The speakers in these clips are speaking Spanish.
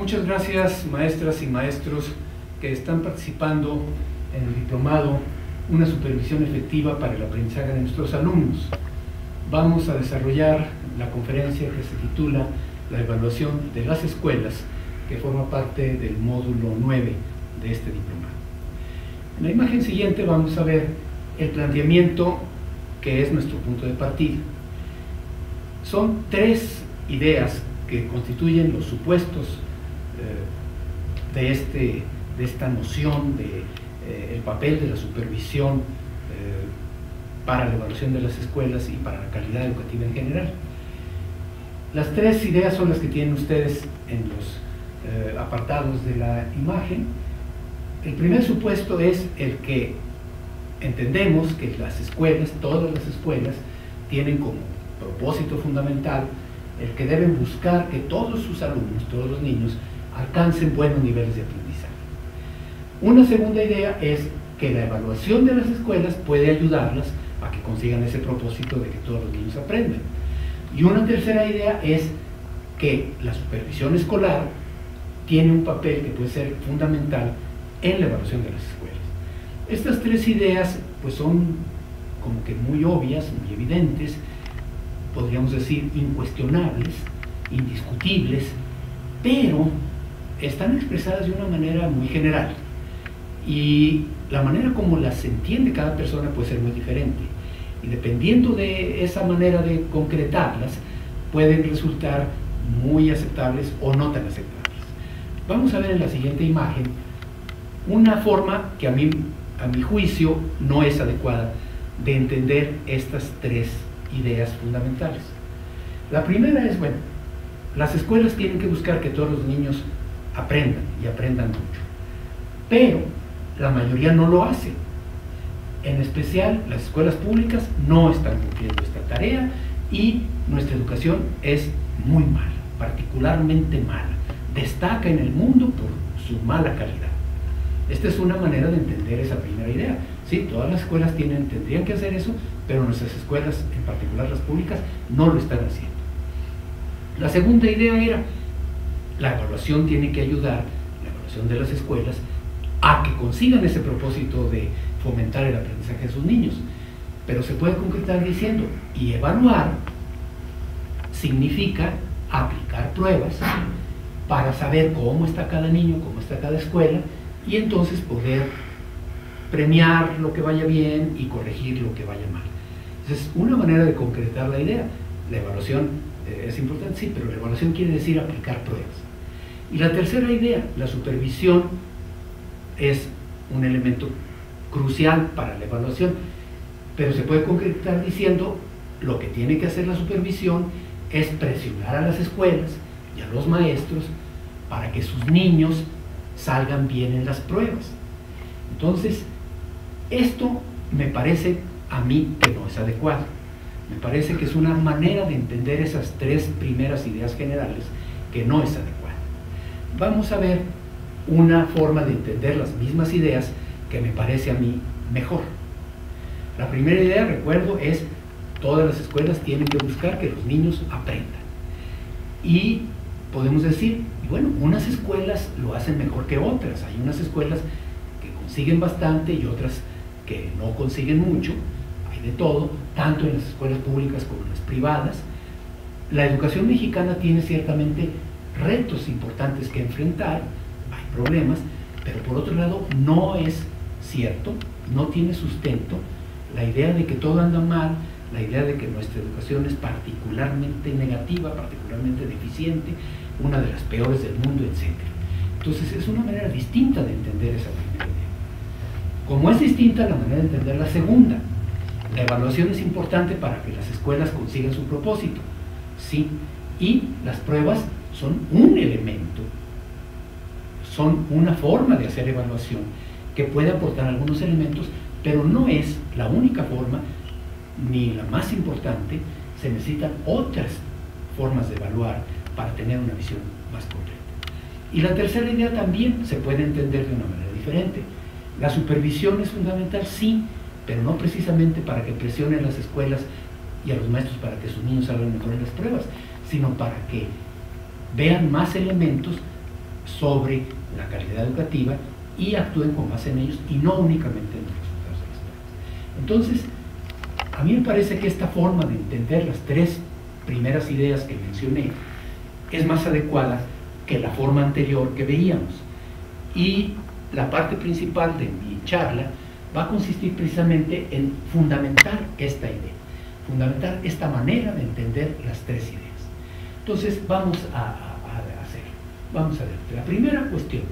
Muchas gracias, maestras y maestros que están participando en el diplomado Una supervisión efectiva para el aprendizaje de nuestros alumnos. Vamos a desarrollar la conferencia que se titula La evaluación de las escuelas, que forma parte del módulo 9 de este diplomado. En la imagen siguiente vamos a ver el planteamiento que es nuestro punto de partida. Son tres ideas que constituyen los supuestos de esta noción de el papel de la supervisión para la evaluación de las escuelas y para la calidad educativa en general. Las tres ideas son las que tienen ustedes en los apartados de la imagen. El primer supuesto es el que entendemos que las escuelas, todas las escuelas, tienen como propósito fundamental el que deben buscar que todos sus alumnos, todos los niños, alcancen buenos niveles de aprendizaje. Una segunda idea es que la evaluación de las escuelas puede ayudarlas a que consigan ese propósito de que todos los niños aprendan. Y una tercera idea es que la supervisión escolar tiene un papel que puede ser fundamental en la evaluación de las escuelas. Estas tres ideas pues son como que muy obvias, muy evidentes, podríamos decir incuestionables, indiscutibles, pero están expresadas de una manera muy general y la manera como las entiende cada persona puede ser muy diferente, y dependiendo de esa manera de concretarlas pueden resultar muy aceptables o no tan aceptables. Vamos a ver en la siguiente imagen una forma que a mi juicio no es adecuada de entender estas tres ideas fundamentales. La primera es, bueno, las escuelas tienen que buscar que todos los niños aprendan y aprendan mucho, pero la mayoría no lo hace. En especial las escuelas públicas no están cumpliendo esta tarea y nuestra educación es muy mala, particularmente mala, destaca en el mundo por su mala calidad. Esta es una manera de entender esa primera idea. Sí, todas las escuelas tendrían que hacer eso, pero nuestras escuelas, en particular las públicas, no lo están haciendo. La segunda idea era, la evaluación tiene que ayudar, la evaluación de las escuelas, a que consigan ese propósito de fomentar el aprendizaje de sus niños. Pero se puede concretar diciendo, y evaluar significa aplicar pruebas para saber cómo está cada niño, cómo está cada escuela, y entonces poder premiar lo que vaya bien y corregir lo que vaya mal. Esa es una manera de concretar la idea. La evaluación es importante, sí, pero la evaluación quiere decir aplicar pruebas. Y la tercera idea, la supervisión, es un elemento crucial para la evaluación, pero se puede concretar diciendo lo que tiene que hacer la supervisión es presionar a las escuelas y a los maestros para que sus niños salgan bien en las pruebas. Entonces, esto me parece a mí que no es adecuado. Me parece que es una manera de entender esas tres primeras ideas generales que no es adecuada. Vamos a ver una forma de entender las mismas ideas que me parece a mí mejor. La primera idea, recuerdo, es todas las escuelas tienen que buscar que los niños aprendan. Y podemos decir, bueno, unas escuelas lo hacen mejor que otras. Hay unas escuelas que consiguen bastante y otras que no consiguen mucho. Hay de todo, tanto en las escuelas públicas como en las privadas. La educación mexicana tiene ciertamente retos importantes que enfrentar, hay problemas, pero por otro lado no es cierto, no tiene sustento la idea de que todo anda mal, la idea de que nuestra educación es particularmente negativa, particularmente deficiente, una de las peores del mundo, etc. Entonces es una manera distinta de entender esa primera idea. Como es distinta la manera de entender la segunda, la evaluación es importante para que las escuelas consigan su propósito, sí, y las pruebas son un elemento, son una forma de hacer evaluación que puede aportar algunos elementos, pero no es la única forma ni la más importante. Se necesitan otras formas de evaluar para tener una visión más completa. Y la tercera idea también se puede entender de una manera diferente. La supervisión es fundamental, sí, pero no precisamente para que presionen las escuelas y a los maestros para que sus niños salgan mejor en las pruebas, sino para que vean más elementos sobre la calidad educativa y actúen con base en ellos y no únicamente en los resultados de las pruebas. Entonces, a mí me parece que esta forma de entender las tres primeras ideas que mencioné es más adecuada que la forma anterior que veíamos. Y la parte principal de mi charla va a consistir precisamente en fundamentar esta idea, fundamentar esta manera de entender las tres ideas. Entonces, vamos a hacerlo. Vamos a ver. La primera cuestión,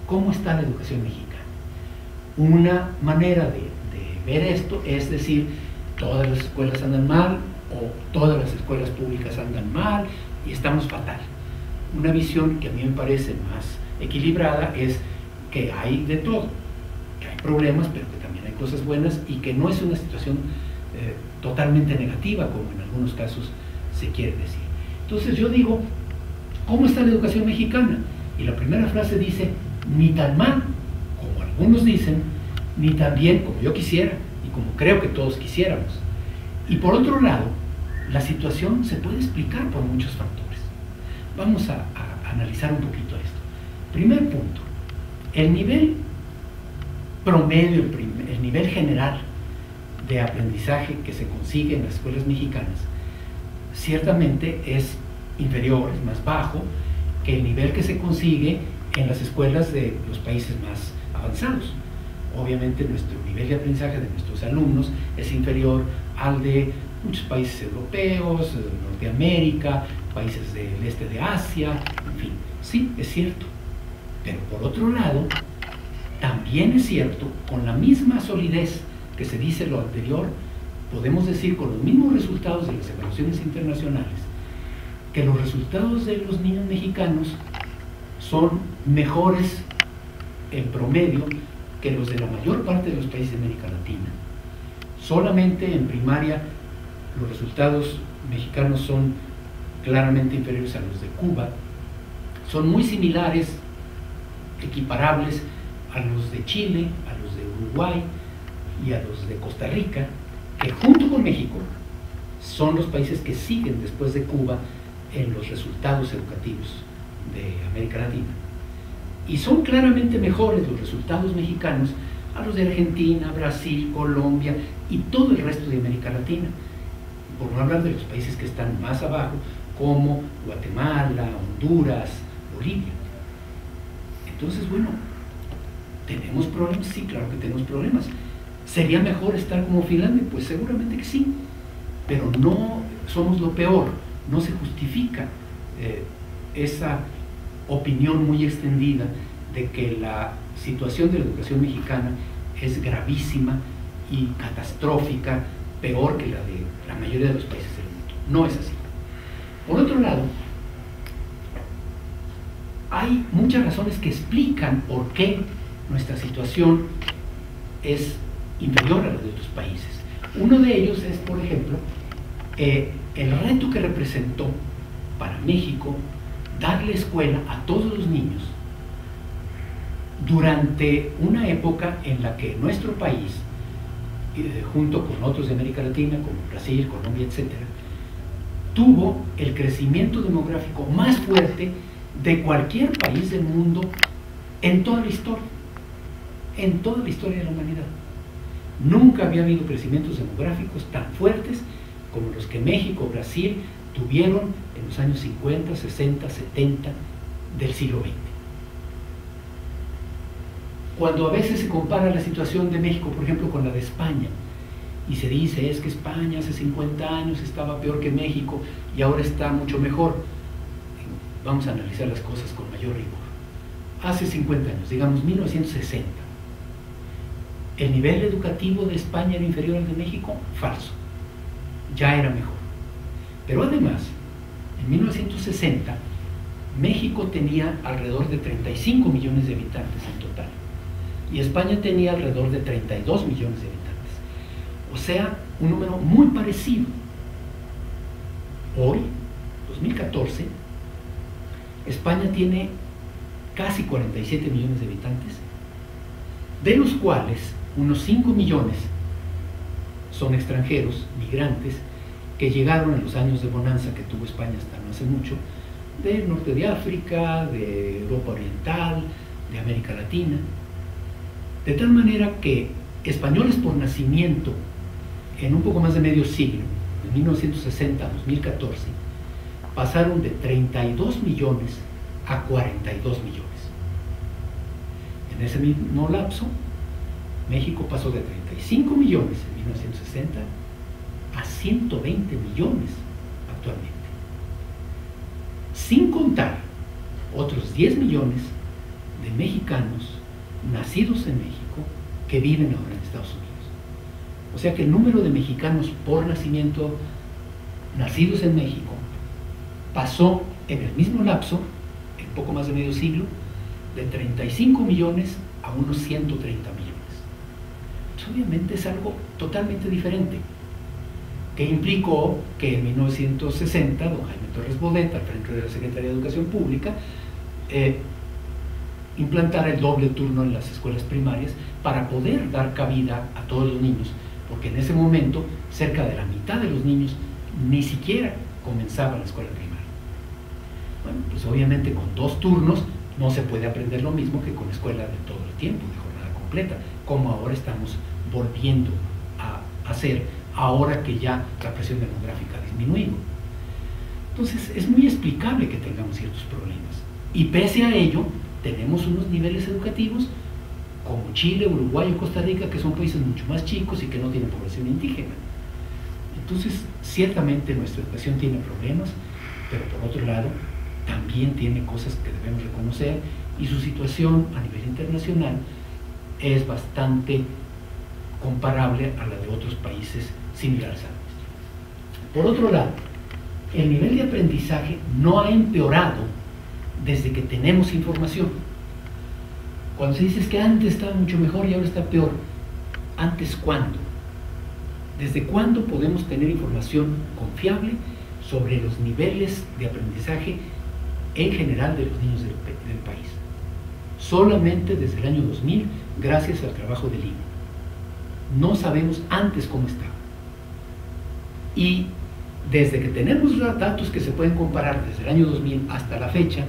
¿cómo está la educación mexicana? Una manera de ver esto es decir, todas las escuelas andan mal o todas las escuelas públicas andan mal y estamos fatal. Una visión que a mí me parece más equilibrada es que hay de todo, que hay problemas, pero que también hay cosas buenas y que no es una situación totalmente negativa, como en algunos casos se quiere decir. Entonces yo digo, ¿cómo está la educación mexicana? Y la primera frase dice, ni tan mal, como algunos dicen, ni tan bien como yo quisiera y como creo que todos quisiéramos. Y por otro lado, la situación se puede explicar por muchos factores. Vamos a analizar un poquito esto. Primer punto, el nivel promedio, el nivel general de aprendizaje que se consigue en las escuelas mexicanas ciertamente es inferior, es más bajo que el nivel que se consigue en las escuelas de los países más avanzados. Obviamente nuestro nivel de aprendizaje de nuestros alumnos es inferior al de muchos países europeos, de Norteamérica, países del este de Asia, en fin, sí, es cierto. Pero por otro lado, también es cierto, con la misma solidez que se dice lo anterior, podemos decir con los mismos resultados de las evaluaciones internacionales, que los resultados de los niños mexicanos son mejores en promedio que los de la mayor parte de los países de América Latina. Solamente en primaria los resultados mexicanos son claramente inferiores a los de Cuba, son muy similares, equiparables a los de Chile, a los de Uruguay y a los de Costa Rica, que junto con México son los países que siguen después de Cuba en los resultados educativos de América Latina. Y son claramente mejores los resultados mexicanos a los de Argentina, Brasil, Colombia y todo el resto de América Latina, por no hablar de los países que están más abajo, como Guatemala, Honduras, Bolivia. Entonces, bueno, ¿tenemos problemas? Sí, claro que tenemos problemas. ¿Sería mejor estar como Finlandia? Pues seguramente que sí, pero no somos lo peor, no se justifica esa opinión muy extendida de que la situación de la educación mexicana es gravísima y catastrófica, peor que la de la mayoría de los países del mundo. No es así. Por otro lado, hay muchas razones que explican por qué nuestra situación es inferior a la de otros países. Uno de ellos es, por ejemplo, el reto que representó para México darle escuela a todos los niños durante una época en la que nuestro país, junto con otros de América Latina, como Brasil, Colombia, etc., tuvo el crecimiento demográfico más fuerte de cualquier país del mundo en toda la historia de la humanidad. Nunca había habido crecimientos demográficos tan fuertes como los que México o Brasil tuvieron en los años 50, 60, 70 del siglo XX. Cuando a veces se compara la situación de México, por ejemplo, con la de España, y se dice, es que España hace 50 años estaba peor que México y ahora está mucho mejor, vamos a analizar las cosas con mayor rigor. Hace 50 años, digamos 1960, ¿el nivel educativo de España era inferior al de México? Falso, ya era mejor. Pero además, en 1960, México tenía alrededor de 35 millones de habitantes en total, y España tenía alrededor de 32 millones de habitantes. O sea, un número muy parecido. Hoy, 2014, España tiene casi 47 millones de habitantes, de los cuales unos 5 millones son extranjeros, migrantes, que llegaron en los años de bonanza que tuvo España hasta no hace mucho, del norte de África, de Europa Oriental, de América Latina, de tal manera que españoles por nacimiento en un poco más de medio siglo, de 1960 a 2014, pasaron de 32 millones a 42 millones. En ese mismo lapso, México pasó de 35 millones en 1960 a 120 millones actualmente, sin contar otros 10 millones de mexicanos nacidos en México que viven ahora en Estados Unidos. O sea que el número de mexicanos por nacimiento nacidos en México pasó en el mismo lapso, en poco más de medio siglo, de 35 millones a unos 130 millones. Pues obviamente es algo totalmente diferente, que implicó que en 1960 don Jaime Torres Bodet, al frente de la Secretaría de Educación Pública, implantara el doble turno en las escuelas primarias para poder dar cabida a todos los niños, porque en ese momento cerca de la mitad de los niños ni siquiera comenzaban la escuela primaria. Bueno, pues obviamente con 2 turnos no se puede aprender lo mismo que con escuela de todo el tiempo, de jornada completa, como ahora estamos volviendo a hacer, ahora que ya la presión demográfica ha disminuido. Entonces es muy explicable que tengamos ciertos problemas, y pese a ello tenemos unos niveles educativos como Chile, Uruguay o Costa Rica, que son países mucho más chicos y que no tienen población indígena. Entonces ciertamente nuestra educación tiene problemas, pero por otro lado también tiene cosas que debemos reconocer, y su situación a nivel internacional es bastante comparable a la de otros países similares al nuestro. Por otro lado, el nivel de aprendizaje no ha empeorado desde que tenemos información. Cuando se dice que antes estaba mucho mejor y ahora está peor, ¿antes cuándo? ¿Desde cuándo podemos tener información confiable sobre los niveles de aprendizaje en general de los niños del país? Solamente desde el año 2000, gracias al trabajo del INE. No sabemos antes cómo estaba. Y desde que tenemos datos que se pueden comparar desde el año 2000 hasta la fecha,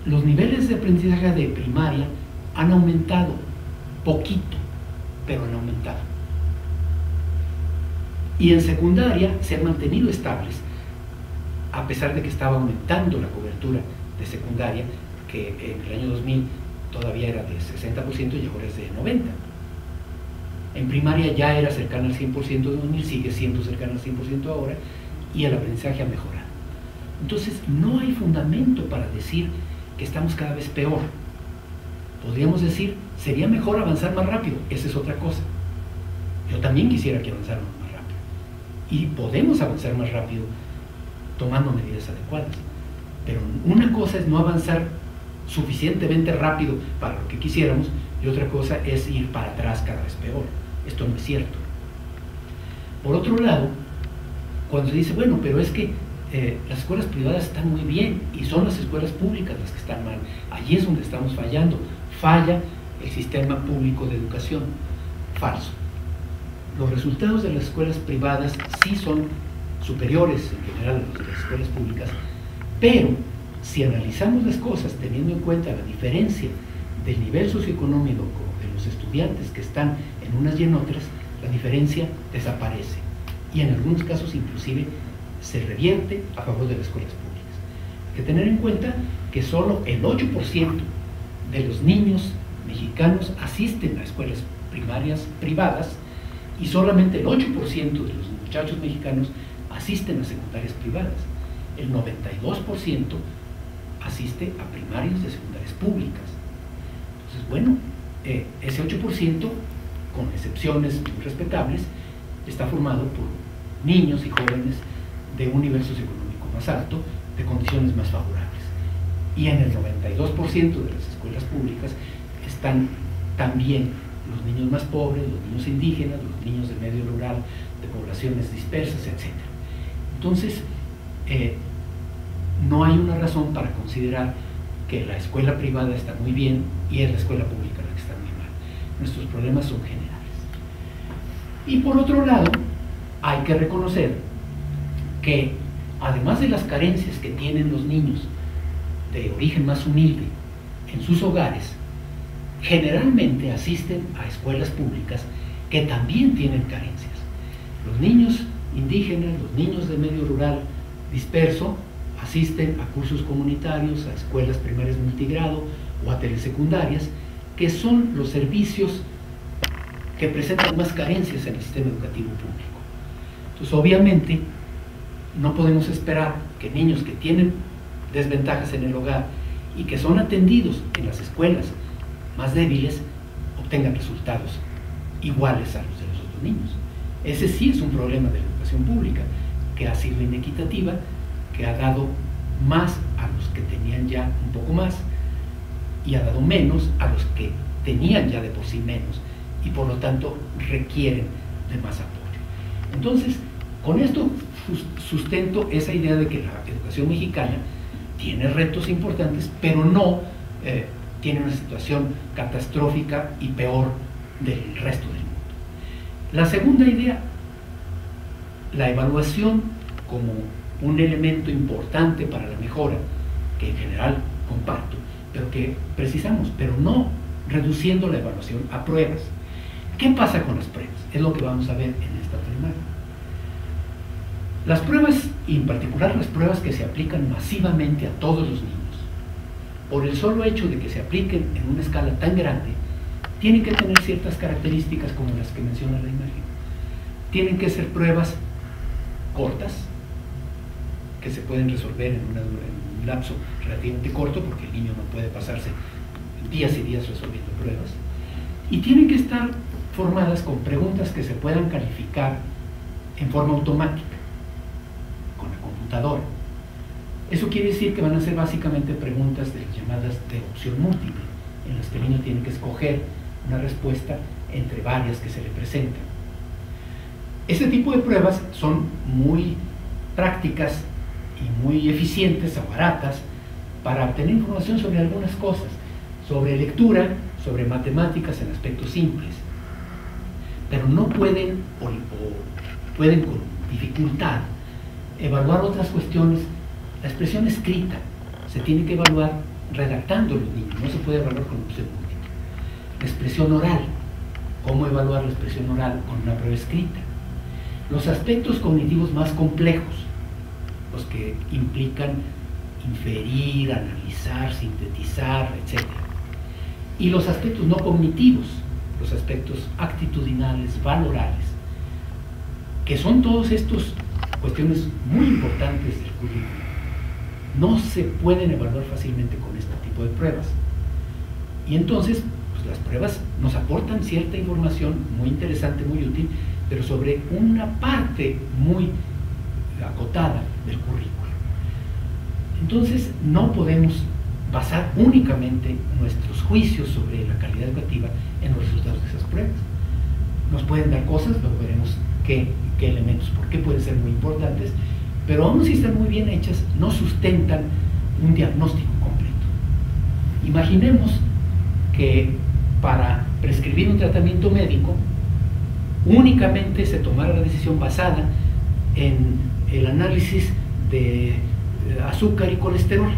los niveles de aprendizaje de primaria han aumentado poquito, pero han aumentado. Y en secundaria se han mantenido estables, a pesar de que estaba aumentando la cobertura de secundaria, que en el año 2000 todavía era de 60% y ahora es de 90%. En primaria ya era cercana al 100% de 2000, sigue siendo cercana al 100% ahora, y el aprendizaje ha mejorado. Entonces no hay fundamento para decir que estamos cada vez peor. Podríamos decir, sería mejor avanzar más rápido, esa es otra cosa. Yo también quisiera que avanzáramos más rápido, y podemos avanzar más rápido tomando medidas adecuadas, pero una cosa es no avanzar suficientemente rápido para lo que quisiéramos, y otra cosa es ir para atrás cada vez peor. Esto no es cierto. Por otro lado, cuando se dice, bueno, pero es que las escuelas privadas están muy bien y son las escuelas públicas las que están mal, allí es donde estamos fallando. Falla el sistema público de educación. Falso. Los resultados de las escuelas privadas sí son superiores en general a los de las escuelas públicas, pero si analizamos las cosas teniendo en cuenta la diferencia del nivel socioeconómico de los estudiantes que están en unas y en otras, la diferencia desaparece, y en algunos casos inclusive se revierte a favor de las escuelas públicas. Hay que tener en cuenta que solo el 8% de los niños mexicanos asisten a escuelas primarias privadas, y solamente el 8% de los muchachos mexicanos asisten a secundarias privadas. El 92% asiste a primarias de secundarias públicas. Entonces, bueno, ese 8%, con excepciones muy respetables, está formado por niños y jóvenes de un nivel socioeconómico más alto, de condiciones más favorables. Y en el 92% de las escuelas públicas están también los niños más pobres, los niños indígenas, los niños del medio rural, de poblaciones dispersas, etc. Entonces, no hay una razón para considerar que la escuela privada está muy bien y es la escuela pública la que está muy mal. Nuestros problemas son generales. Y por otro lado, hay que reconocer que además de las carencias que tienen los niños de origen más humilde en sus hogares, generalmente asisten a escuelas públicas que también tienen carencias. Los niños indígenas, los niños de medio rural disperso, asisten a cursos comunitarios, a escuelas primarias multigrado o a telesecundarias, que son los servicios que presentan más carencias en el sistema educativo público. Entonces, obviamente, no podemos esperar que niños que tienen desventajas en el hogar y que son atendidos en las escuelas más débiles obtengan resultados iguales a los de los otros niños. Ese sí es un problema de la educación pública, que ha sido inequitativa, que ha dado más a los que tenían ya un poco más y ha dado menos a los que tenían ya de por sí menos y por lo tanto requieren de más apoyo. Entonces, con esto sustento esa idea de que la educación mexicana tiene retos importantes, pero no tiene una situación catastrófica y peor del resto del mundo. La segunda idea, la evaluación como un elemento importante para la mejora, que en general comparto, pero que precisamos, pero no reduciendo la evaluación a pruebas. ¿Qué pasa con las pruebas? Es lo que vamos a ver en esta primaria. Las pruebas, y en particular las pruebas que se aplican masivamente a todos los niños, por el solo hecho de que se apliquen en una escala tan grande, tienen que tener ciertas características como las que menciona la imagen. Tienen que ser pruebas cortas, que se pueden resolver en un lapso relativamente corto, porque el niño no puede pasarse días y días resolviendo pruebas, y tienen que estar formadas con preguntas que se puedan calificar en forma automática, con la computadora. Eso quiere decir que van a ser básicamente preguntas de las llamadas de opción múltiple, en las que el niño tiene que escoger una respuesta entre varias que se le presentan. Este tipo de pruebas son muy prácticas y muy eficientes o baratas para obtener información sobre algunas cosas, sobre lectura, sobre matemáticas en aspectos simples, pero no pueden o pueden con dificultad evaluar otras cuestiones. La expresión escrita se tiene que evaluar redactando los niños, no se puede evaluar con opción múltiple. La expresión oral, ¿cómo evaluar la expresión oral con una prueba escrita? Los aspectos cognitivos más complejos, los que implican inferir, analizar, sintetizar, etc. Y los aspectos no cognitivos, los aspectos actitudinales, valorales, que son todos estos cuestiones muy importantes del currículum. No se pueden evaluar fácilmente con este tipo de pruebas. Y entonces, pues, las pruebas nos aportan cierta información muy interesante, muy útil, pero sobre una parte muy acotada del currículo. Entonces, no podemos basar únicamente nuestros juicios sobre la calidad educativa en los resultados de esas pruebas. Nos pueden dar cosas, luego veremos qué elementos, por qué pueden ser muy importantes, pero aún si están muy bien hechas, no sustentan un diagnóstico completo. Imaginemos que para prescribir un tratamiento médico únicamente se tomara la decisión basada en el análisis de azúcar y colesterol.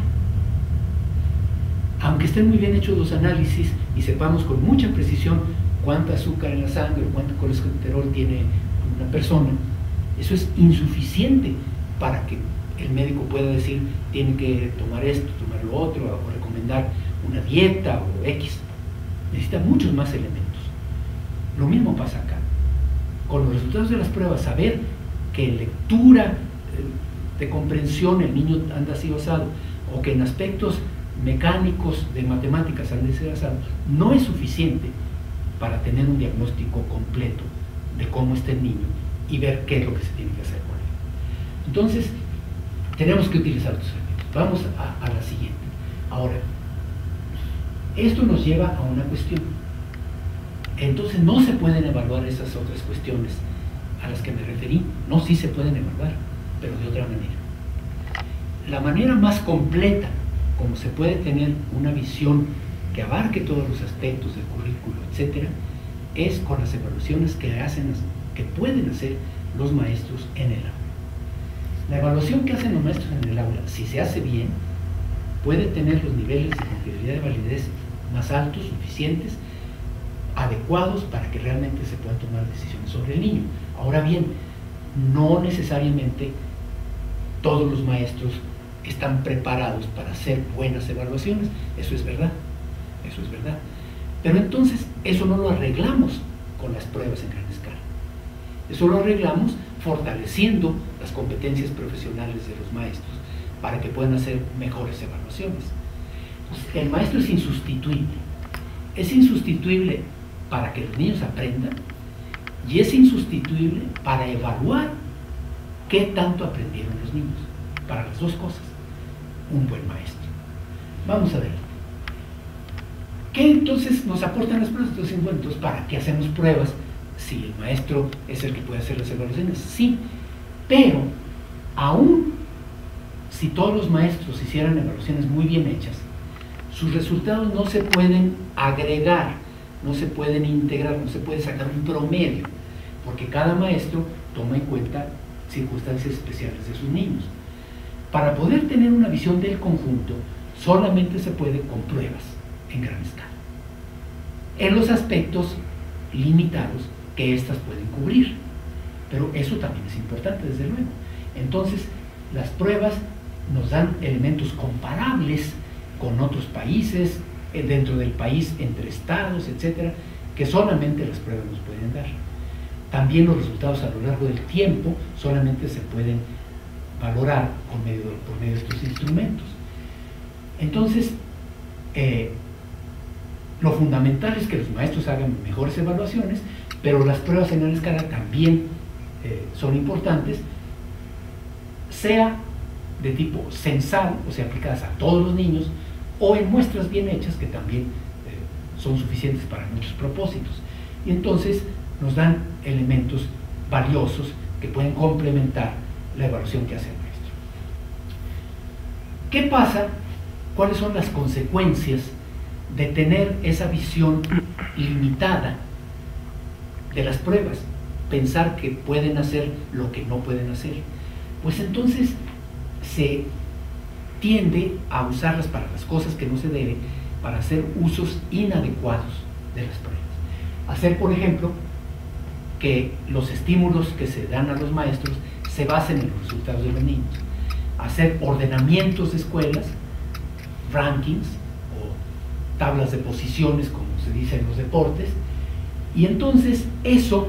Aunque estén muy bien hechos los análisis y sepamos con mucha precisión cuánta azúcar en la sangre o cuánto colesterol tiene una persona, eso es insuficiente para que el médico pueda decir tiene que tomar esto, tomar lo otro, o recomendar una dieta o X. Necesita muchos más elementos. Lo mismo pasa acá. Con los resultados de las pruebas, saber que en lectura de comprensión el niño anda así basado, o que en aspectos mecánicos de matemáticas anda así basado, no es suficiente para tener un diagnóstico completo de cómo está el niño y ver qué es lo que se tiene que hacer con él. Entonces, tenemos que utilizar otros elementos. Vamos a la siguiente. Ahora, esto nos lleva a una cuestión. Entonces, no se pueden evaluar esas otras cuestiones a las que me referí. No, sí se pueden evaluar, pero de otra manera. La manera más completa como se puede tener una visión que abarque todos los aspectos del currículo, etc., es con las evaluaciones que pueden hacer los maestros en el aula. La evaluación que hacen los maestros en el aula, si se hace bien, puede tener los niveles de confiabilidad y validez más altos, suficientes, adecuados para que realmente se puedan tomar decisiones sobre el niño. Ahora bien, no necesariamente todos los maestros están preparados para hacer buenas evaluaciones, eso es verdad, eso es verdad. Pero entonces eso no lo arreglamos con las pruebas en gran escala. Eso lo arreglamos fortaleciendo las competencias profesionales de los maestros para que puedan hacer mejores evaluaciones. Entonces, el maestro es insustituible. Es insustituible para que los niños aprendan y es insustituible para evaluar qué tanto aprendieron los niños. Para las dos cosas, un buen maestro. Vamos a ver. ¿Qué entonces nos aportan las pruebas? Entonces, ¿para qué hacemos pruebas si el maestro es el que puede hacer las evaluaciones? Sí, pero aún si todos los maestros hicieran evaluaciones muy bien hechas, sus resultados no se pueden agregar, no se pueden integrar, no se puede sacar un promedio, porque cada maestro toma en cuenta circunstancias especiales de sus niños. Para poder tener una visión del conjunto, solamente se puede con pruebas en gran escala, en los aspectos limitados que éstas pueden cubrir. Pero eso también es importante, desde luego. Entonces, las pruebas nos dan elementos comparables con otros países, dentro del país, entre estados, etcétera, que solamente las pruebas nos pueden dar. También los resultados a lo largo del tiempo solamente se pueden valorar por medio de estos instrumentos. Entonces, lo fundamental es que los maestros hagan mejores evaluaciones, pero las pruebas en gran escala también son importantes, sea de tipo censal, o sea, aplicadas a todos los niños, o en muestras bien hechas, que también son suficientes para muchos propósitos. Y entonces nos dan elementos valiosos que pueden complementar la evaluación que hace el maestro. ¿Qué pasa? ¿Cuáles son las consecuencias de tener esa visión limitada de las pruebas? Pensar que pueden hacer lo que no pueden hacer. Pues entonces se tiende a usarlas para las cosas que no se debe, para hacer usos inadecuados de las pruebas. Hacer, por ejemplo, que los estímulos que se dan a los maestros se basen en los resultados de los niños. Hacer ordenamientos de escuelas, rankings o tablas de posiciones, como se dice en los deportes, y entonces eso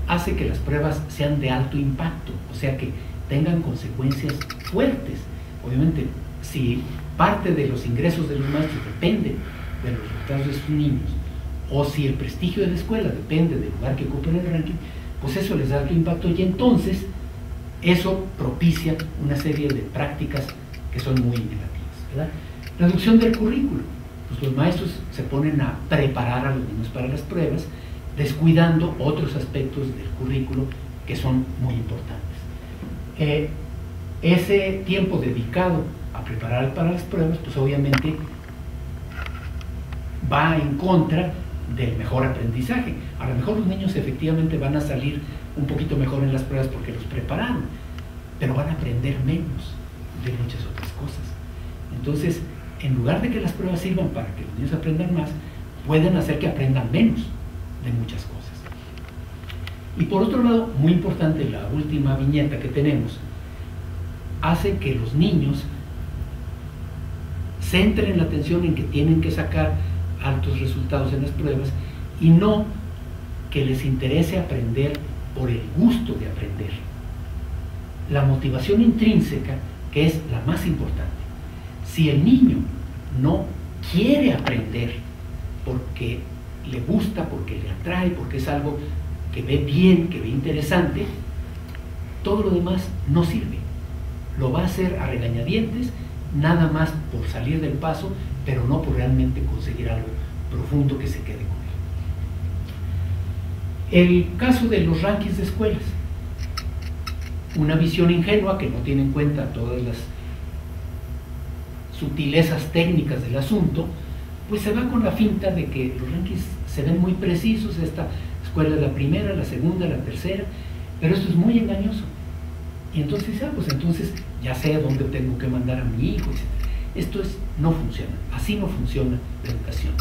hace que las pruebas sean de alto impacto, o sea que tengan consecuencias fuertes. Obviamente, si parte de los ingresos de los maestros depende de los resultados de sus niños, o si el prestigio de la escuela depende del lugar que ocupa en el ranking, pues eso les da alto impacto y entonces eso propicia una serie de prácticas que son muy negativas, ¿verdad? Reducción del currículo. Pues los maestros se ponen a preparar a los niños para las pruebas, descuidando otros aspectos del currículo que son muy importantes. Ese tiempo dedicado a preparar para las pruebas, pues obviamente va en contra del mejor aprendizaje. A lo mejor los niños efectivamente van a salir un poquito mejor en las pruebas porque los prepararon, pero van a aprender menos de muchas otras cosas. Entonces, en lugar de que las pruebas sirvan para que los niños aprendan más, pueden hacer que aprendan menos de muchas cosas. Y por otro lado, muy importante, la última viñeta que tenemos, hace que los niños centren la atención en que tienen que sacar altos resultados en las pruebas y no que les interese aprender por el gusto de aprender. La motivación intrínseca, que es la más importante. Si el niño no quiere aprender porque le gusta, porque le atrae, porque es algo que ve bien, que ve interesante, todo lo demás no sirve. Lo va a hacer a regañadientes, nada más por salir del paso, pero no por realmente conseguir algo profundo que se quede con él. El caso de los rankings de escuelas, una visión ingenua que no tiene en cuenta todas las sutilezas técnicas del asunto, pues se va con la finta de que los rankings se ven muy precisos, esta escuela es la primera, la segunda, la tercera, pero esto es muy engañoso. Y entonces dice, pues entonces ya sé a dónde tengo que mandar a mi hijo, etc. Esto no funciona, así no funciona la educación.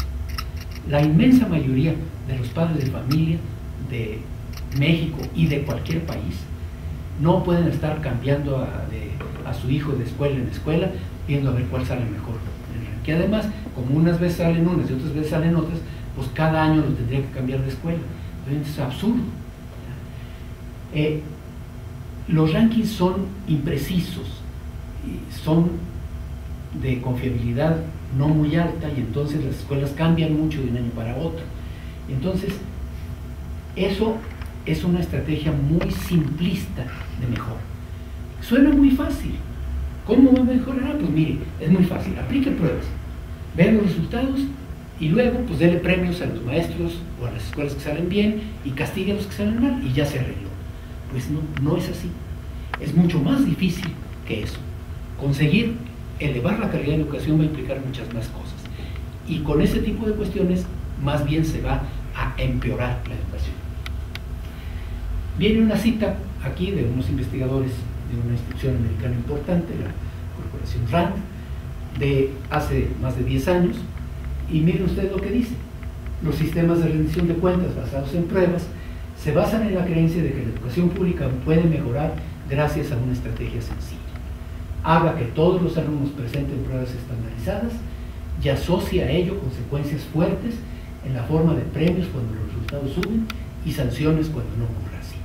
La inmensa mayoría de los padres de familia de México y de cualquier país no pueden estar cambiando a su hijo de escuela en escuela, viendo a ver cuál sale mejor. Que además, como unas veces salen unas y otras veces salen otras, pues cada año lo tendría que cambiar de escuela. Entonces es absurdo. Los rankings son imprecisos, son de confiabilidad no muy alta, y entonces las escuelas cambian mucho de un año para otro. Entonces, eso es una estrategia muy simplista de mejora. Suena muy fácil. ¿Cómo va a mejorar? Pues mire, es muy fácil. Aplique pruebas, vea los resultados y luego pues dele premios a los maestros o a las escuelas que salen bien y castigue a los que salen mal y ya se arregló. Pues no, no es así. Es mucho más difícil que eso. Conseguir elevar la calidad de la educación va a implicar muchas más cosas. Y con ese tipo de cuestiones más bien se va a empeorar la educación. Viene una cita aquí de unos investigadores de una institución americana importante, la Corporación RAND, de hace más de 10 años, y miren ustedes lo que dice. Los sistemas de rendición de cuentas basados en pruebas se basan en la creencia de que la educación pública puede mejorar gracias a una estrategia sencilla. Haga que todos los alumnos presenten pruebas estandarizadas y asocia a ello consecuencias fuertes en la forma de premios cuando los resultados suben y sanciones cuando no ocurra así.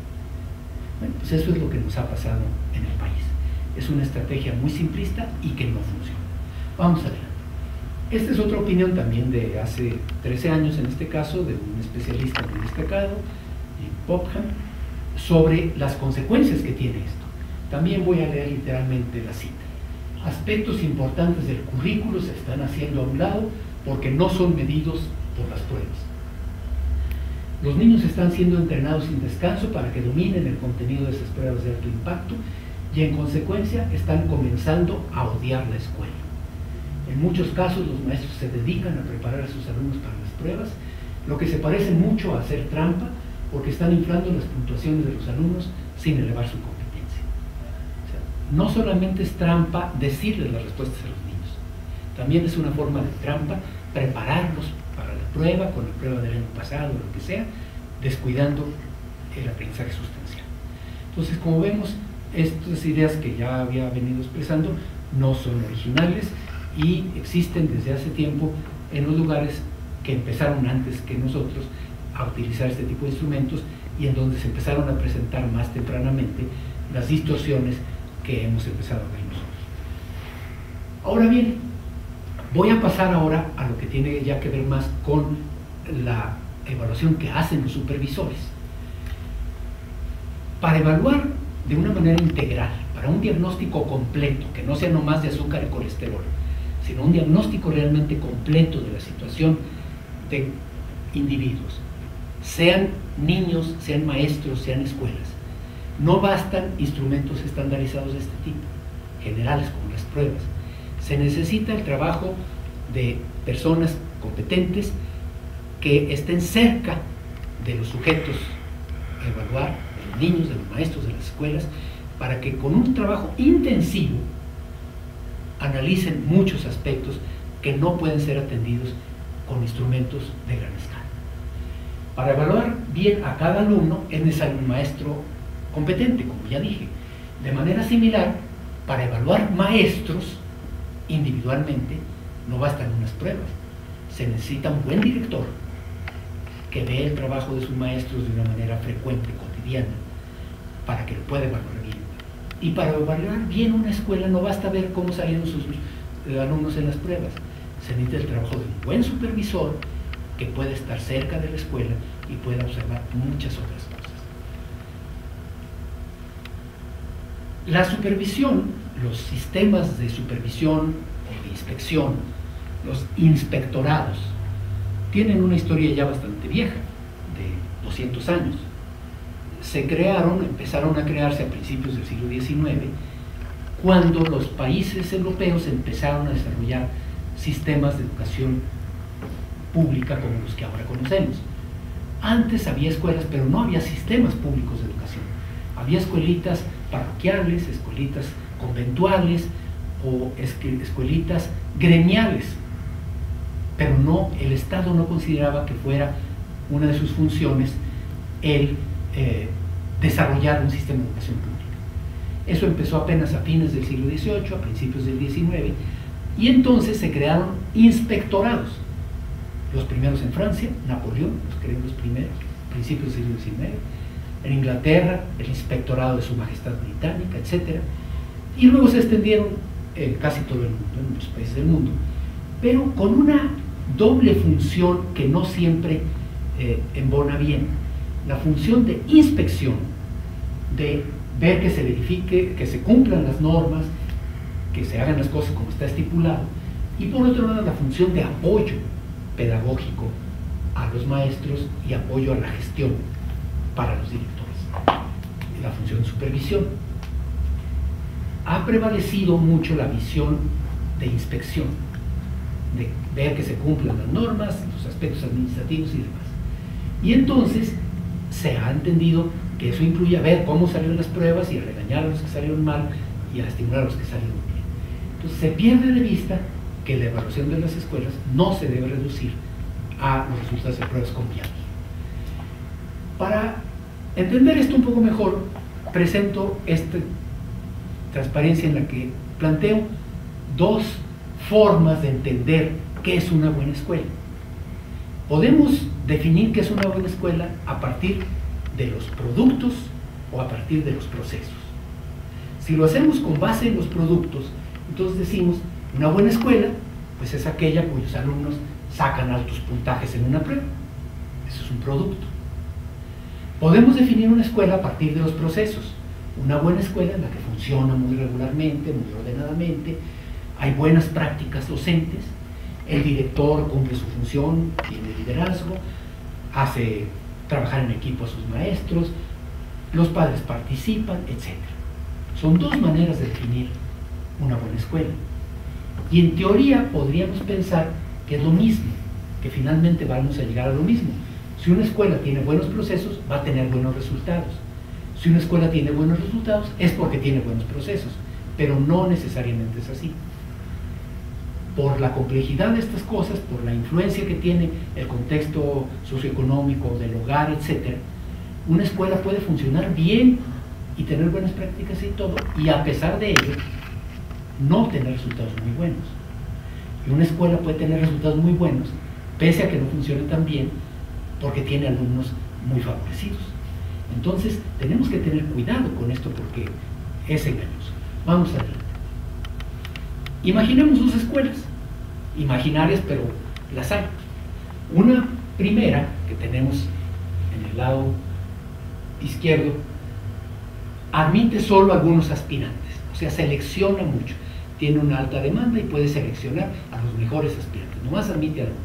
Bueno, pues eso es lo que nos ha pasado en el país. Es una estrategia muy simplista y que no funciona. Vamos adelante. Esta es otra opinión también de hace 13 años, en este caso, de un especialista muy destacado, Popham, sobre las consecuencias que tiene esto. También voy a leer literalmente la cita. Aspectos importantes del currículo se están haciendo a un lado porque no son medidos por las pruebas. Los niños están siendo entrenados sin descanso para que dominen el contenido de esas pruebas de alto impacto y en consecuencia están comenzando a odiar la escuela. En muchos casos los maestros se dedican a preparar a sus alumnos para las pruebas, lo que se parece mucho a hacer trampa porque están inflando las puntuaciones de los alumnos sin elevar su competencia. O sea, no solamente es trampa decirles las respuestas a los niños, también es una forma de trampa prepararlos para la prueba, con la prueba del año pasado o lo que sea, descuidando el aprendizaje sustancial. Entonces, como vemos, estas ideas que ya había venido expresando no son originales y existen desde hace tiempo en los lugares que empezaron antes que nosotros a utilizar este tipo de instrumentos y en donde se empezaron a presentar más tempranamente las distorsiones que hemos empezado a ver nosotros. Ahora bien, voy a pasar ahora a lo que tiene ya que ver más con la evaluación que hacen los supervisores. Para evaluar de una manera integral, para un diagnóstico completo, que no sea nomás de azúcar y colesterol, sino un diagnóstico realmente completo de la situación de individuos, sean niños, sean maestros, sean escuelas. No bastan instrumentos estandarizados de este tipo, generales como las pruebas. Se necesita el trabajo de personas competentes que estén cerca de los sujetos a evaluar, de los niños, de los maestros, de las escuelas, para que con un trabajo intensivo analicen muchos aspectos que no pueden ser atendidos con instrumentos de gran escala. Para evaluar bien a cada alumno es necesario un maestro competente, como ya dije. De manera similar, para evaluar maestros individualmente no bastan unas pruebas. Se necesita un buen director que ve el trabajo de sus maestros de una manera frecuente, cotidiana, para que lo pueda evaluar bien. Y para evaluar bien una escuela no basta ver cómo salieron sus alumnos en las pruebas. Se necesita el trabajo de un buen supervisor que pueda estar cerca de la escuela y pueda observar muchas otras cosas. La supervisión, los sistemas de supervisión o de inspección, los inspectorados, tienen una historia ya bastante vieja, de 200 años. Se crearon, empezaron a crearse a principios del siglo XIX, cuando los países europeos empezaron a desarrollar sistemas de educación pública como los que ahora conocemos. Antes había escuelas, pero no había sistemas públicos de educación. Había escuelitas parroquiales, escuelitas conventuales o escuelitas gremiales, pero no, el Estado no consideraba que fuera una de sus funciones el desarrollar un sistema de educación pública. Eso empezó apenas a fines del siglo XVIII, a principios del XIX, y entonces se crearon inspectorados. Los primeros en Francia, Napoleón los creó los primeros, principios del siglo XIX. En Inglaterra, el inspectorado de Su Majestad Británica, etc. Y luego se extendieron en casi todo el mundo, en muchos países del mundo, pero con una doble función que no siempre embona bien. La función de inspección, de ver que se verifique, que se cumplan las normas, que se hagan las cosas como está estipulado, y por otro lado la función de apoyo pedagógico a los maestros y apoyo a la gestión para los directores, la función de supervisión. Ha prevalecido mucho la visión de inspección, de ver que se cumplan las normas, los aspectos administrativos y demás. Y entonces se ha entendido que eso incluye a ver cómo salieron las pruebas y a regañar a los que salieron mal y a estimular a los que salieron bien. Entonces se pierde de vista que la evaluación de las escuelas no se debe reducir a los resultados de pruebas copiados. Para entender esto un poco mejor, presento esta transparencia en la que planteo dos formas de entender qué es una buena escuela. Podemos definir qué es una buena escuela a partir de los productos o a partir de los procesos. Si lo hacemos con base en los productos, entonces decimos, una buena escuela pues es aquella cuyos alumnos sacan altos puntajes en una prueba. Eso es un producto. Podemos definir una escuela a partir de los procesos. Una buena escuela en la que funciona muy regularmente, muy ordenadamente, hay buenas prácticas docentes, el director cumple su función, tiene liderazgo, hace trabajar en equipo a sus maestros, los padres participan, etc. Son dos maneras de definir una buena escuela. Y en teoría podríamos pensar que es lo mismo, que finalmente vamos a llegar a lo mismo. Si una escuela tiene buenos procesos, va a tener buenos resultados. Si una escuela tiene buenos resultados, es porque tiene buenos procesos, pero no necesariamente es así. Por la complejidad de estas cosas, por la influencia que tiene el contexto socioeconómico del hogar, etc., una escuela puede funcionar bien y tener buenas prácticas y todo, y a pesar de ello, no tener resultados muy buenos. Y una escuela puede tener resultados muy buenos, pese a que no funcione tan bien, porque tiene alumnos muy favorecidos. Entonces, tenemos que tener cuidado con esto porque es engañoso. Vamos adelante. Imaginemos dos escuelas, imaginarias, pero las hay. Una primera, que tenemos en el lado izquierdo, admite solo algunos aspirantes, o sea, selecciona mucho. Tiene una alta demanda y puede seleccionar a los mejores aspirantes, nomás admite a algunos.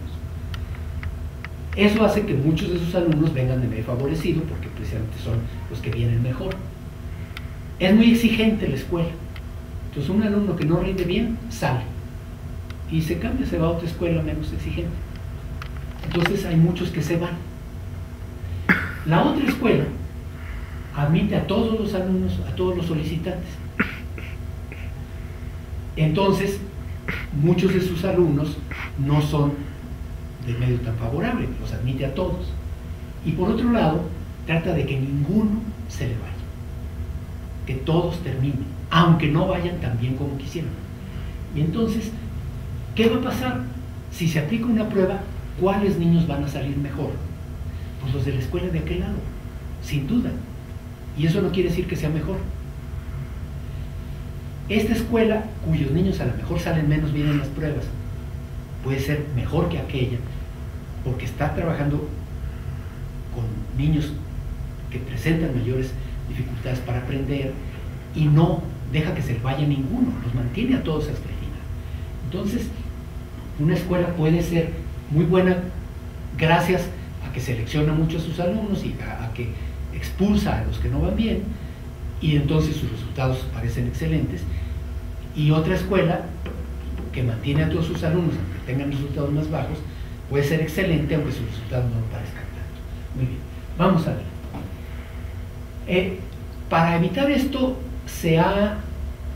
Eso hace que muchos de sus alumnos vengan de medio favorecido, porque precisamente son los que vienen mejor. Es muy exigente la escuela. Entonces un alumno que no rinde bien, sale. Y se cambia, se va a otra escuela menos exigente. Entonces hay muchos que se van. La otra escuela admite a todos los alumnos, a todos los solicitantes. Entonces, muchos de sus alumnos no son de medio tan favorable, los admite a todos. Y por otro lado, trata de que ninguno se le vaya, que todos terminen, aunque no vayan tan bien como quisieran. Y entonces, ¿qué va a pasar? Si se aplica una prueba, ¿cuáles niños van a salir mejor? Pues los de la escuela de aquel lado, sin duda. Y eso no quiere decir que sea mejor. Esta escuela, cuyos niños a lo mejor salen menos bien en las pruebas, puede ser mejor que aquella, porque está trabajando con niños que presentan mayores dificultades para aprender y no deja que se le vaya ninguno, los mantiene a todos hasta el final. Entonces, una escuela puede ser muy buena gracias a que selecciona mucho a sus alumnos y a que expulsa a los que no van bien, y entonces sus resultados parecen excelentes. Y otra escuela que mantiene a todos sus alumnos, aunque tengan resultados más bajos, puede ser excelente aunque sus resultados no lo parezcan tanto. Muy bien, vamos a ver. Para evitar esto, se ha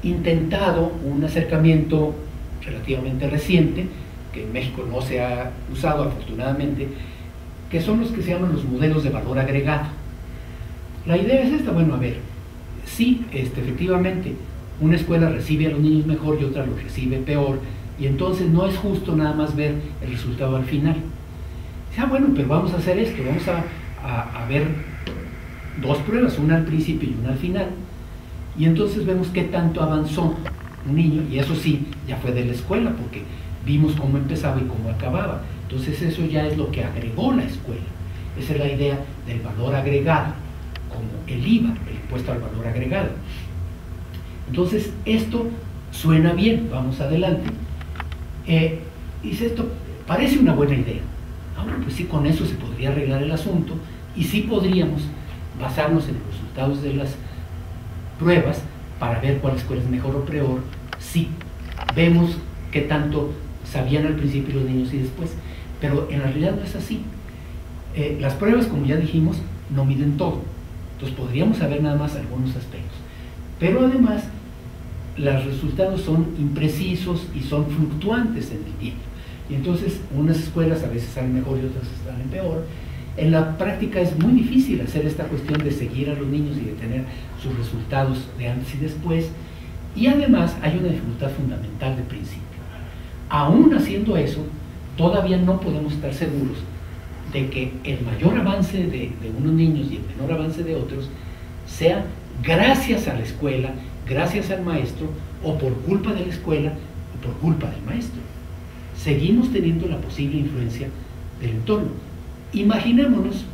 intentado un acercamiento relativamente reciente, que en México no se ha usado afortunadamente, que son los que se llaman los modelos de valor agregado. La idea es esta: bueno, a ver, sí, efectivamente, una escuela recibe a los niños mejor y otra los recibe peor, y entonces no es justo nada más ver el resultado al final. Bueno, pero vamos a hacer esto, vamos a ver dos pruebas, una al principio y una al final, y entonces vemos qué tanto avanzó un niño, y eso sí, ya fue de la escuela, porque vimos cómo empezaba y cómo acababa. Entonces eso ya es lo que agregó la escuela. Esa es la idea del valor agregado, como el IVA, el impuesto al valor agregado. Entonces esto suena bien, vamos adelante. Dice, esto parece una buena idea. Bueno, pues sí, con eso se podría arreglar el asunto, y sí podríamos basarnos en los resultados de las pruebas para ver cuál escuela es mejor o peor, si vemos qué tanto sabían al principio los niños y después. Pero en realidad no es así. Las pruebas, como ya dijimos, no miden todo. Entonces podríamos saber nada más algunos aspectos. Pero además, los resultados son imprecisos y son fluctuantes en el tiempo. Y entonces unas escuelas a veces salen mejor y otras salen peor. En la práctica es muy difícil hacer esta cuestión de seguir a los niños y de tener sus resultados de antes y después. Y además hay una dificultad fundamental de principio. Aún haciendo eso, todavía no podemos estar seguros de que el mayor avance de unos niños y el menor avance de otros sea gracias a la escuela, gracias al maestro, o por culpa de la escuela o por culpa del maestro. Seguimos teniendo la posible influencia del entorno. Imaginémonos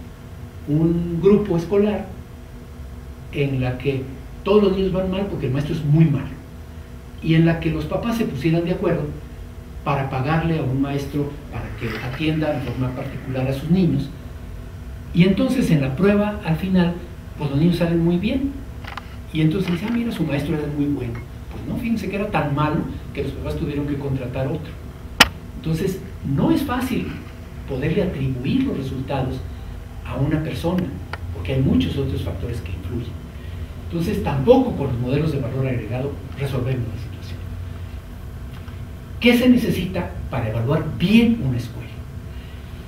un grupo escolar en la que todos los niños van mal porque el maestro es muy malo, y en la que los papás se pusieran de acuerdo para pagarle a un maestro para que atienda en forma particular a sus niños, y entonces en la prueba al final pues los niños salen muy bien, y entonces dicen, mira, su maestro era muy bueno. Pues no, fíjense que era tan malo que los papás tuvieron que contratar otro. Entonces no es fácil poderle atribuir los resultados a una persona, porque hay muchos otros factores que influyen. Entonces tampoco con los modelos de valor agregado resolvemos la situación. ¿Qué se necesita para evaluar bien una escuela?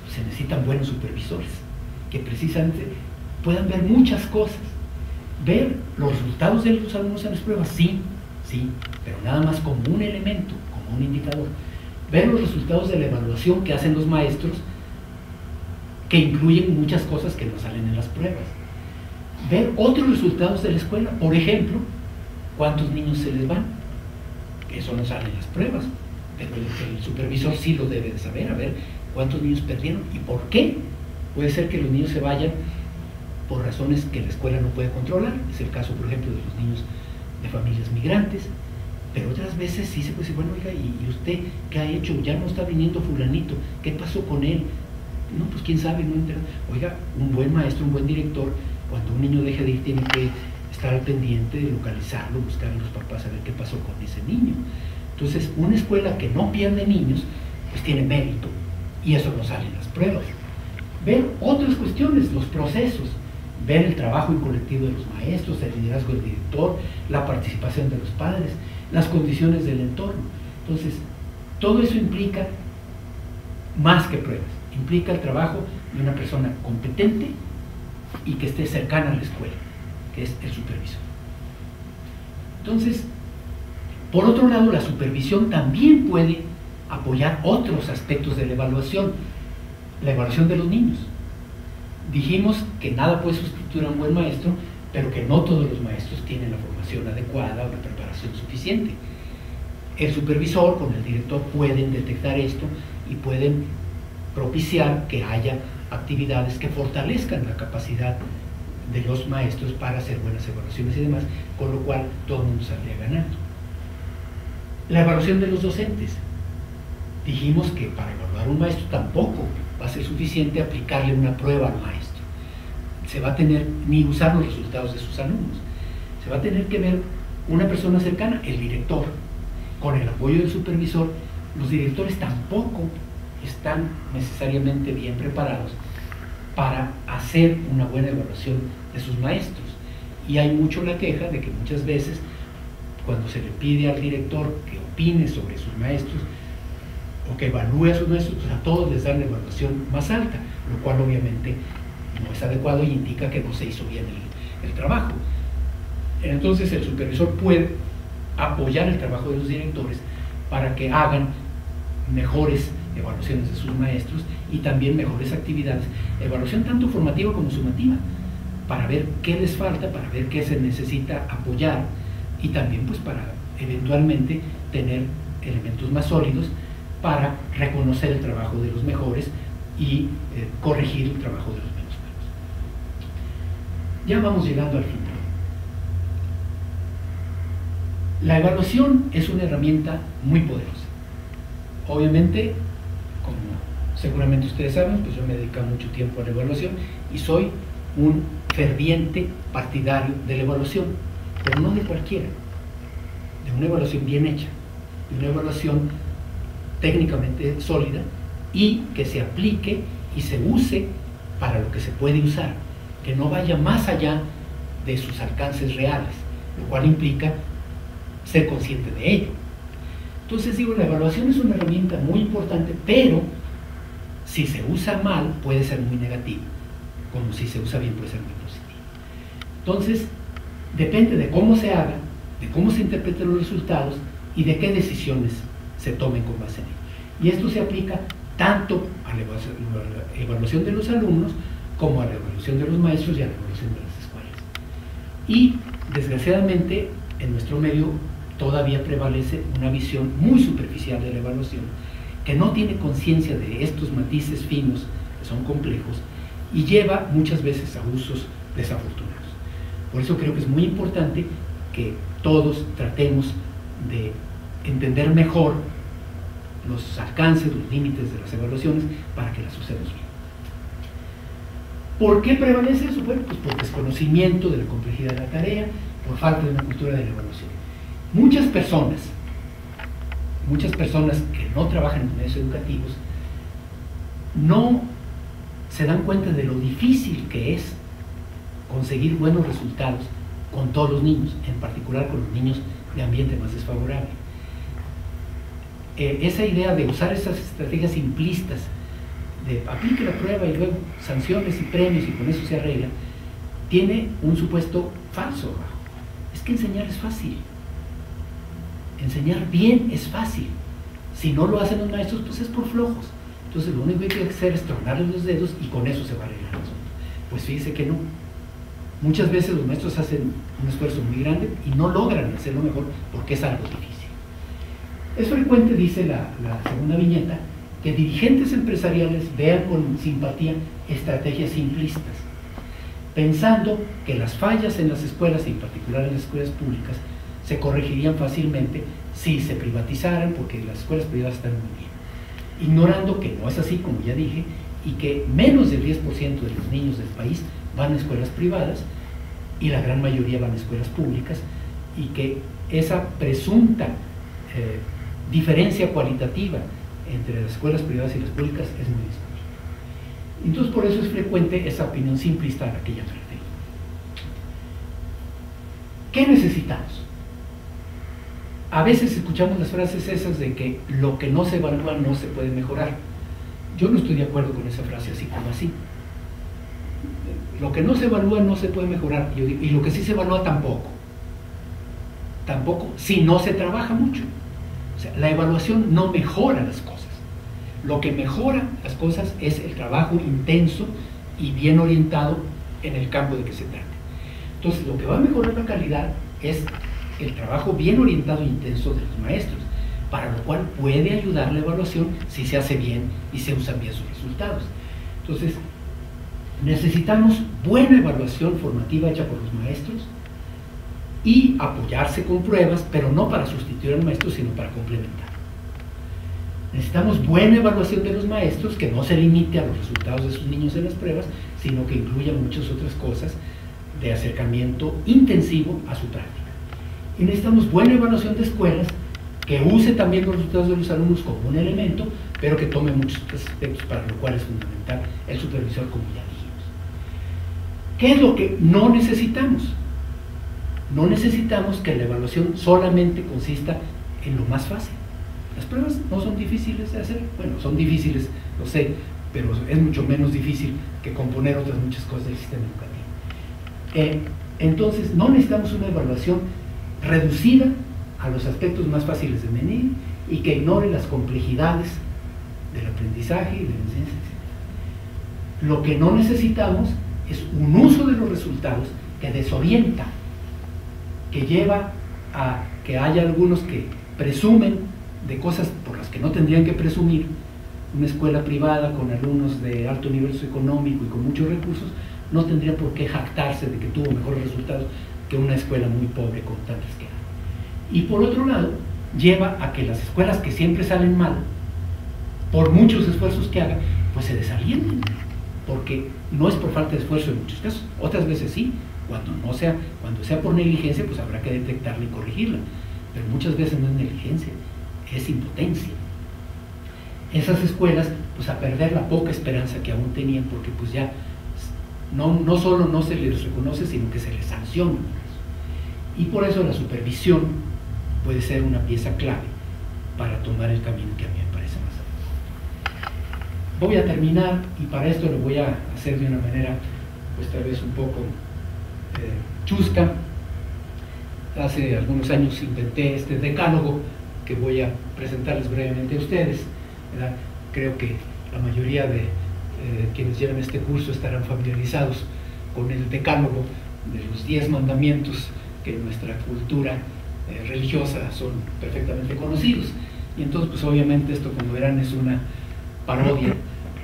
Se necesitan buenos supervisores que precisamente puedan ver muchas cosas. Ver los resultados de los alumnos en las pruebas, sí, pero nada más como un elemento, como un indicador. Ver los resultados de la evaluación que hacen los maestros, que incluyen muchas cosas que no salen en las pruebas. Ver otros resultados de la escuela, por ejemplo, cuántos niños se les van. Eso no sale en las pruebas, pero el supervisor sí lo debe de saber, a ver cuántos niños perdieron y por qué. Puede ser que los niños se vayan por razones que la escuela no puede controlar. Es el caso, por ejemplo, de los niños de familias migrantes. Pero otras veces sí se puede decir, bueno, oiga, ¿y usted qué ha hecho? Ya no está viniendo fulanito, ¿qué pasó con él? No, pues quién sabe, no entera. Oiga, un buen maestro, un buen director, cuando un niño deja de ir, tiene que estar al pendiente de localizarlo, buscar a los papás, a ver qué pasó con ese niño. Entonces, una escuela que no pierde niños, pues tiene mérito, y eso no sale en las pruebas. Ver otras cuestiones, los procesos, ver el trabajo en colectivo de los maestros, el liderazgo del director, la participación de los padres, las condiciones del entorno. Entonces, todo eso implica más que pruebas, implica el trabajo de una persona competente y que esté cercana a la escuela, que es el supervisor. Entonces, por otro lado, la supervisión también puede apoyar otros aspectos de la evaluación de los niños. Dijimos que nada puede sustituir a un buen maestro, pero que no todos los maestros tienen la formación adecuada o la preparación suficiente. El supervisor con el director pueden detectar esto y pueden propiciar que haya actividades que fortalezcan la capacidad de los maestros para hacer buenas evaluaciones y demás, con lo cual todo el mundo saldría ganando. La evaluación de los docentes. Dijimos que para evaluar un maestro tampoco va a ser suficiente aplicarle una prueba al maestro. Se va a tener, ni usar los resultados de sus alumnos. Se va a tener que ver una persona cercana, el director, con el apoyo del supervisor. Los directores tampoco están necesariamente bien preparados para hacer una buena evaluación de sus maestros. Y hay mucho la queja de que muchas veces, cuando se le pide al director que opine sobre sus maestros, o que evalúe a sus maestros, pues a todos les dan la evaluación más alta, lo cual obviamente no es adecuado y indica que no se hizo bien el trabajo. Entonces el supervisor puede apoyar el trabajo de los directores para que hagan mejores evaluaciones de sus maestros y también mejores actividades, evaluación tanto formativa como sumativa, para ver qué les falta, para ver qué se necesita apoyar y también pues para eventualmente tener elementos más sólidos para reconocer el trabajo de los mejores y corregir el trabajo de los menos buenos. Ya vamos llegando al final. La evaluación es una herramienta muy poderosa. Obviamente, como seguramente ustedes saben, pues yo me he dedicado mucho tiempo a la evaluación y soy un ferviente partidario de la evaluación, pero no de cualquiera, de una evaluación bien hecha, de una evaluación técnicamente sólida y que se aplique y se use para lo que se puede usar, que no vaya más allá de sus alcances reales, lo cual implica ser consciente de ello. Entonces digo, la evaluación es una herramienta muy importante, pero si se usa mal puede ser muy negativa, como si se usa bien puede ser muy positiva. Entonces, depende de cómo se haga, de cómo se interpreten los resultados y de qué decisiones se tomen con base en ello. Y esto se aplica tanto a la evaluación de los alumnos como a la evaluación de los maestros y a la evaluación de las escuelas. Y desgraciadamente en nuestro medio todavía prevalece una visión muy superficial de la evaluación, que no tiene conciencia de estos matices finos que son complejos y lleva muchas veces a usos desafortunados. Por eso creo que es muy importante que todos tratemos de entender mejor los alcances, los límites de las evaluaciones para que las usemos bien. ¿Por qué prevalece eso? Bueno, pues por desconocimiento de la complejidad de la tarea, por falta de una cultura de la evaluación. Muchas personas que no trabajan en medios educativos no se dan cuenta de lo difícil que es conseguir buenos resultados con todos los niños, en particular con los niños de ambiente más desfavorable. Esa idea de usar esas estrategias simplistas de aplique la prueba y luego sanciones y premios y con eso se arregla, tiene un supuesto falso. Es que enseñar es fácil. Enseñar bien es fácil. Si no lo hacen los maestros, pues es por flojos. Entonces lo único que hay que hacer es tronarles los dedos y con eso se va a arreglar el asunto. Pues fíjese que no. Muchas veces los maestros hacen un esfuerzo muy grande y no logran hacerlo mejor porque es algo difícil. Es frecuente, dice la segunda viñeta, que dirigentes empresariales vean con simpatía estrategias simplistas, pensando que las fallas en las escuelas, y en particular en las escuelas públicas, se corregirían fácilmente si se privatizaran, porque las escuelas privadas están muy bien, ignorando que no es así, como ya dije, y que menos del 10% de los niños del país van a escuelas privadas y la gran mayoría van a escuelas públicas, y que esa presunta diferencia cualitativa entre las escuelas privadas y las públicas es muy discutible. Entonces por eso es frecuente esa opinión simplista a la que ya traté. ¿Qué necesitamos? A veces escuchamos las frases esas de que lo que no se evalúa no se puede mejorar. Yo no estoy de acuerdo con esa frase así como así. Lo que no se evalúa no se puede mejorar, y lo que sí se evalúa tampoco. Tampoco, si no se trabaja mucho. O sea, la evaluación no mejora las cosas. Lo que mejora las cosas es el trabajo intenso y bien orientado en el campo de que se trate. Entonces, lo que va a mejorar la calidad es el trabajo bien orientado e intenso de los maestros, para lo cual puede ayudar la evaluación si se hace bien y se usan bien sus resultados. Entonces, necesitamos buena evaluación formativa hecha por los maestros y apoyarse con pruebas, pero no para sustituir al maestro, sino para complementar. Necesitamos buena evaluación de los maestros que no se limite a los resultados de sus niños en las pruebas, sino que incluya muchas otras cosas de acercamiento intensivo a su práctica. Y necesitamos buena evaluación de escuelas que use también los resultados de los alumnos como un elemento, pero que tome muchos aspectos, para lo cual es fundamental el supervisor, como ya dijimos. ¿Qué es lo que no necesitamos? no necesitamos que la evaluación solamente consista en lo más fácil. Las pruebas no son difíciles de hacer, bueno, son difíciles, lo sé, pero es mucho menos difícil que componer otras muchas cosas del sistema educativo. Entonces, no necesitamos una evaluación reducida a los aspectos más fáciles de medir y que ignore las complejidades del aprendizaje y de la enseñanza, etc. Lo que no necesitamos es un uso de los resultados que desorienta, que lleva a que haya algunos que presumen de cosas por las que no tendrían que presumir. Una escuela privada con alumnos de alto nivel socioeconómico y con muchos recursos no tendría por qué jactarse de que tuvo mejores resultados que una escuela muy pobre con tantas que hay. Y por otro lado, lleva a que las escuelas que siempre salen mal, por muchos esfuerzos que hagan, pues se desalienten, porque no es por falta de esfuerzo en muchos casos, otras veces sí, cuando sea por negligencia, pues habrá que detectarla y corregirla, pero muchas veces no es negligencia, es impotencia. Esas escuelas, pues a perder la poca esperanza que aún tenían, porque pues ya no solo no se les reconoce, sino que se les sanciona. Y por eso la supervisión puede ser una pieza clave para tomar el camino que a mí me parece más adecuado. Voy a terminar, y para esto lo voy a hacer de una manera, pues tal vez un poco chusca. Hace algunos años inventé este decálogo que voy a presentarles brevemente a ustedes, ¿verdad? Creo que la mayoría de quienes llevan este curso estarán familiarizados con el decálogo de los 10 mandamientos que en nuestra cultura religiosa son perfectamente conocidos. Y entonces, pues obviamente esto, como verán, es una parodia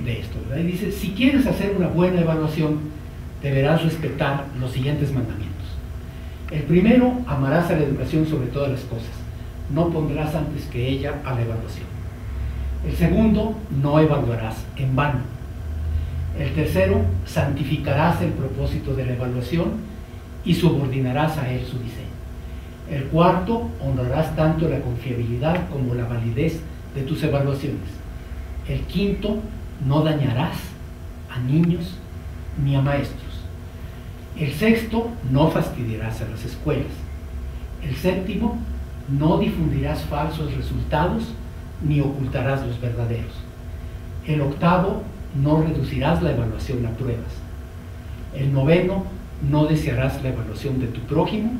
de esto, ¿verdad? Y dice: si quieres hacer una buena evaluación, deberás respetar los siguientes mandamientos. El primero: amarás a la educación sobre todas las cosas. No pondrás antes que ella a la evaluación. El segundo: no evaluarás en vano. El tercero: santificarás el propósito de la evaluación y subordinarás a él su diseño. El cuarto: honrarás tanto la confiabilidad como la validez de tus evaluaciones. El quinto: no dañarás a niños ni a maestros. El sexto: no fastidiarás a las escuelas. El séptimo: no difundirás falsos resultados ni ocultarás los verdaderos. El octavo: no reducirás la evaluación a pruebas. El noveno: no desearás la evaluación de tu prójimo.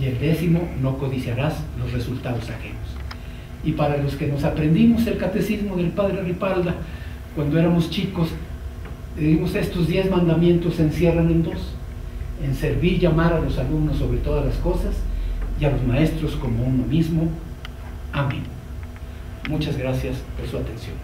Y el décimo: no codiciarás los resultados ajenos. Y para los que nos aprendimos el catecismo del padre Ripalda cuando éramos chicos, dijimos: estos 10 mandamientos se encierran en 2: en servir y amar a los alumnos sobre todas las cosas, y a los maestros como uno mismo. Amén. Muchas gracias por su atención.